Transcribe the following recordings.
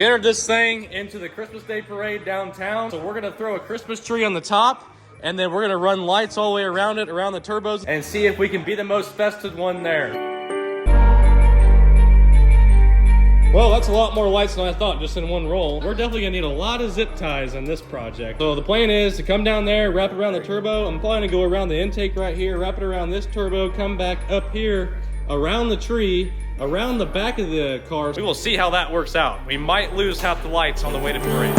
Entered this thing into the Christmas Day parade downtown. So we're gonna throw a Christmas tree on the top, and then we're gonna run lights all the way around it, around the turbos, and see if we can be the most festive one there. Well, that's a lot more lights than I thought, just in one roll. We're definitely gonna need a lot of zip ties in this project. So the plan is to come down there, wrap it around the turbo. I'm probably gonna go around the intake right here, wrap it around this turbo, come back up here, around the tree, around the back of the car. We will see how that works out. We might lose half the lights on the way to parade.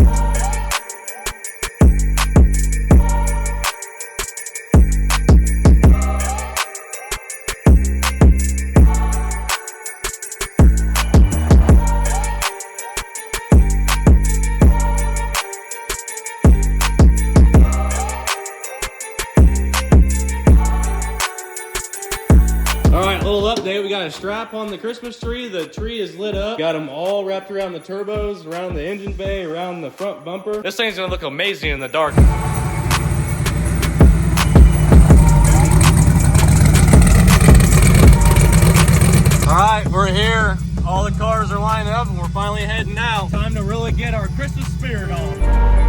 Update, we got a strap on the Christmas tree. The tree is lit up. Got them all wrapped around the turbos, around the engine bay, around the front bumper. This thing's gonna look amazing in the dark. All right, we're here. All the cars are lined up and we're finally heading out. Time to really get our Christmas spirit on.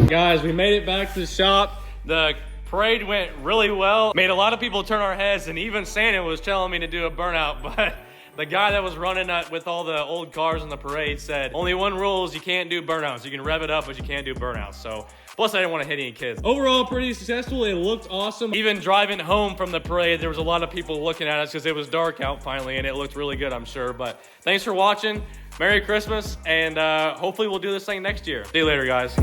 Guys, we made it back to the shop. The parade went really well. Made a lot of people turn our heads, and even Santa was telling me to do a burnout, but the guy that was running with all the old cars in the parade said, only one rule is you can't do burnouts. You can rev it up, but you can't do burnouts. So, plus I didn't want to hit any kids. Overall, pretty successful. It looked awesome. Even driving home from the parade, there was a lot of people looking at us because it was dark out finally, and it looked really good, I'm sure. But thanks for watching. Merry Christmas, and hopefully we'll do this thing next year. See you later, guys.